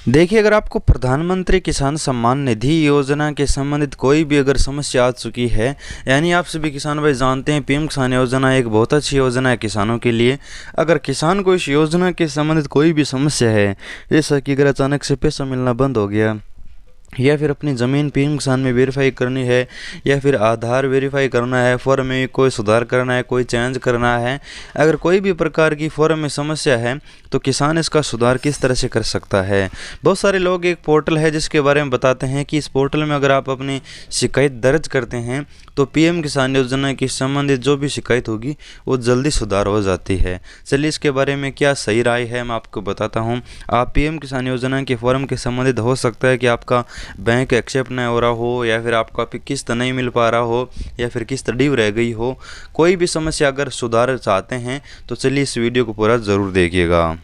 देखिए, अगर आपको प्रधानमंत्री किसान सम्मान निधि योजना के संबंधित कोई भी अगर समस्या आ चुकी है, यानी आप सभी किसान भाई जानते हैं पीएम किसान योजना एक बहुत अच्छी योजना है किसानों के लिए। अगर किसान को इस योजना के संबंधित कोई भी समस्या है, जैसा कि अगर अचानक से पैसा मिलना बंद हो गया, या फिर अपनी ज़मीन पीएम किसान में वेरीफाई करनी है, या फिर आधार वेरीफाई करना है, फॉर्म में कोई सुधार करना है, कोई चेंज करना है, अगर कोई भी प्रकार की फॉर्म में समस्या है तो किसान इसका सुधार किस तरह से कर सकता है। बहुत सारे लोग एक पोर्टल है जिसके बारे में बताते हैं कि इस पोर्टल में अगर आप अपनी शिकायत दर्ज करते हैं तो पीएम किसान योजना की संबंधित जो भी शिकायत होगी वो जल्दी सुधार हो जाती है। चलिए इसके बारे में क्या सही राय है मैं आपको बताता हूँ। आप पीएम किसान योजना के फॉर्म के संबंधित हो सकता है कि आपका बैंक एक्सेप्ट नहीं हो रहा हो, या फिर आपका किस्त नहीं मिल पा रहा हो, या फिर किस्त ड्यू रह गई हो। कोई भी समस्या अगर सुधार चाहते हैं तो चलिए इस वीडियो को पूरा ज़रूर देखिएगा।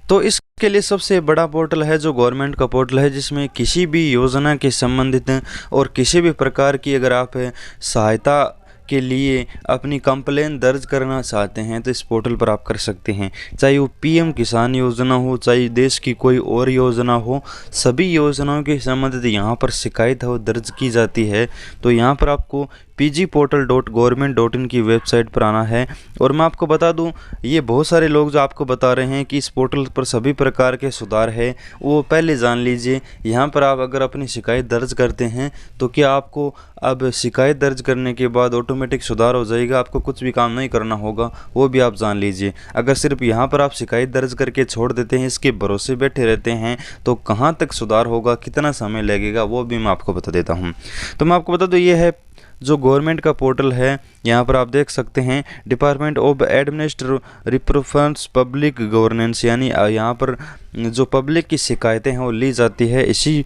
तो इसके लिए सबसे बड़ा पोर्टल है जो गवर्नमेंट का पोर्टल है, जिसमें किसी भी योजना के संबंधित और किसी भी प्रकार की अगर आप सहायता के लिए अपनी कंप्लेन दर्ज करना चाहते हैं तो इस पोर्टल पर आप कर सकते हैं। चाहे वो पीएम किसान योजना हो, चाहे देश की कोई और योजना हो, सभी योजनाओं के संबंधित यहाँ पर शिकायत है वो दर्ज की जाती है। तो यहाँ पर आपको pgportal.government.in की वेबसाइट पर आना है। और मैं आपको बता दूं, ये बहुत सारे लोग जो आपको बता रहे हैं कि इस पोर्टल पर सभी प्रकार के सुधार है, वो पहले जान लीजिए। यहाँ पर आप अगर अपनी शिकायत दर्ज करते हैं तो क्या आपको अब शिकायत दर्ज करने के बाद ऑटोमेटिक सुधार हो जाएगा, आपको कुछ भी काम नहीं करना होगा, वो भी आप जान लीजिए। अगर सिर्फ यहाँ पर आप शिकायत दर्ज करके छोड़ देते हैं, इसके भरोसे बैठे रहते हैं, तो कहाँ तक सुधार होगा, कितना समय लगेगा, वो भी मैं आपको बता देता हूँ। तो मैं आपको बता दूँ, ये है जो गवर्नमेंट का पोर्टल है। यहाँ पर आप देख सकते हैं department of administrative representation public governance, यानी यहाँ पर जो पब्लिक की शिकायतें हैं वो ली जाती है, इसी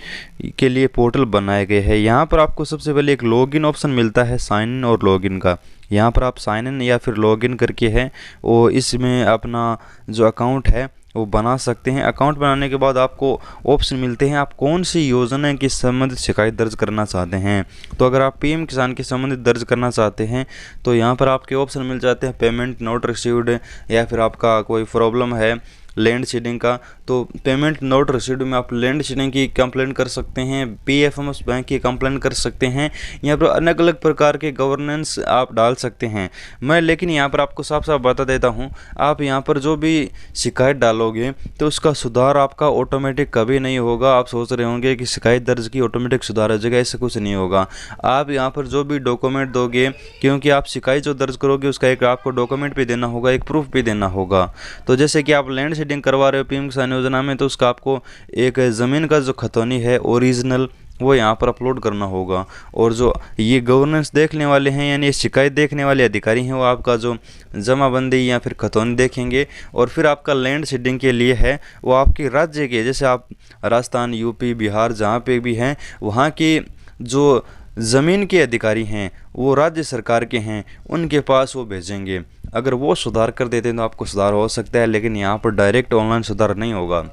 के लिए पोर्टल बनाए गए हैं। यहाँ पर आपको सबसे पहले एक लॉगिन ऑप्शन मिलता है, साइन इन और लॉगिन का। यहाँ पर आप साइन इन या फिर लॉगिन करके है वो इसमें अपना जो अकाउंट है वो बना सकते हैं। अकाउंट बनाने के बाद आपको ऑप्शन मिलते हैं, आप कौन सी योजना के संबंधित शिकायत दर्ज करना चाहते हैं। तो अगर आप पीएम किसान के संबंधित दर्ज करना चाहते हैं तो यहाँ पर आपके ऑप्शन मिल जाते हैं, पेमेंट नॉट रिसीव्ड, या फिर आपका कोई प्रॉब्लम है लैंड सीडिंग का, तो पेमेंट नॉट रिसीव्ड में आप लैंड सीडिंग की कंप्लेन कर सकते हैं, पीएफएमएस बैंक की कंप्लेन कर सकते हैं। यहाँ पर अलग अलग प्रकार के गवर्नेंस आप डाल सकते हैं। मैं लेकिन यहाँ पर आपको साफ साफ बता देता हूँ, आप यहाँ पर जो भी शिकायत डालोगे तो उसका सुधार आपका ऑटोमेटिक कभी नहीं होगा। आप सोच रहे होंगे कि शिकायत दर्ज की ऑटोमेटिक सुधार हो जाएगा, ऐसा कुछ नहीं होगा। आप यहाँ पर जो भी डॉक्यूमेंट दोगे, क्योंकि आप शिकायत जो दर्ज करोगे उसका एक आपको डॉक्यूमेंट भी देना होगा, एक प्रूफ भी देना होगा। तो जैसे कि आप लैंड सीडिंग करवा रहे हो पीएम किसान योजना में, तो उसका आपको एक ज़मीन का जो खतौनी है ओरिजिनल वो यहाँ पर अपलोड करना होगा। और जो ये गवर्नेंस देखने वाले हैं, यानी शिकायत देखने वाले अधिकारी हैं, वो आपका जो जमाबंदी या फिर खतौनी देखेंगे। और फिर आपका लैंड सीडिंग के लिए है वो आपके राज्य के, जैसे आप राजस्थान, यूपी, बिहार जहाँ पे भी हैं, वहाँ की जो ज़मीन के अधिकारी हैं वो राज्य सरकार के हैं, उनके पास वो भेजेंगे। अगर वो सुधार कर देते हैं तो आपको सुधार हो सकता है, लेकिन यहाँ पर डायरेक्ट ऑनलाइन सुधार नहीं होगा,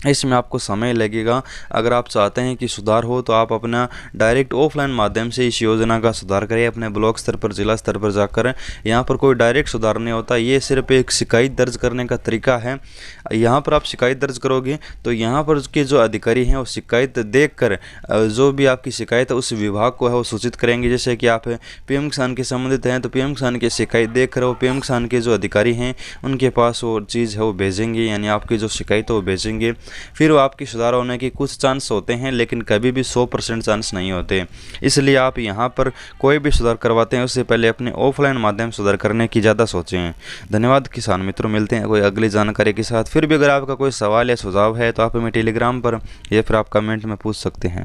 इसमें आपको समय लगेगा। अगर आप चाहते हैं कि सुधार हो तो आप अपना डायरेक्ट ऑफलाइन माध्यम से इस योजना का सुधार करें, अपने ब्लॉक स्तर पर, जिला स्तर पर जाकर। यहाँ पर कोई डायरेक्ट सुधार नहीं होता, ये सिर्फ एक शिकायत दर्ज करने का तरीका है। यहाँ पर आप शिकायत दर्ज करोगे तो यहाँ पर के जो अधिकारी हैं वो शिकायत देखकर जो भी आपकी शिकायत है उस विभाग को है वो सूचित करेंगे। जैसे कि आप पीएम किसान के संबंधित हैं तो पीएम किसान की शिकायत देखकर वो पीएम किसान के जो अधिकारी हैं उनके पास वो चीज़ है वो भेजेंगे, यानी आपकी जो शिकायत है वो भेजेंगे। फिर वो आपकी सुधार होने के कुछ चांस होते हैं, लेकिन कभी भी 100% चांस नहीं होते। इसलिए आप यहाँ पर कोई भी सुधार करवाते हैं उससे पहले अपने ऑफलाइन माध्यम सुधार करने की ज़्यादा सोचें। धन्यवाद किसान मित्रों, मिलते हैं कोई अगली जानकारी के साथ। फिर भी अगर आपका कोई सवाल या सुझाव है तो आप हमें टेलीग्राम पर या फिर आप कमेंट में पूछ सकते हैं।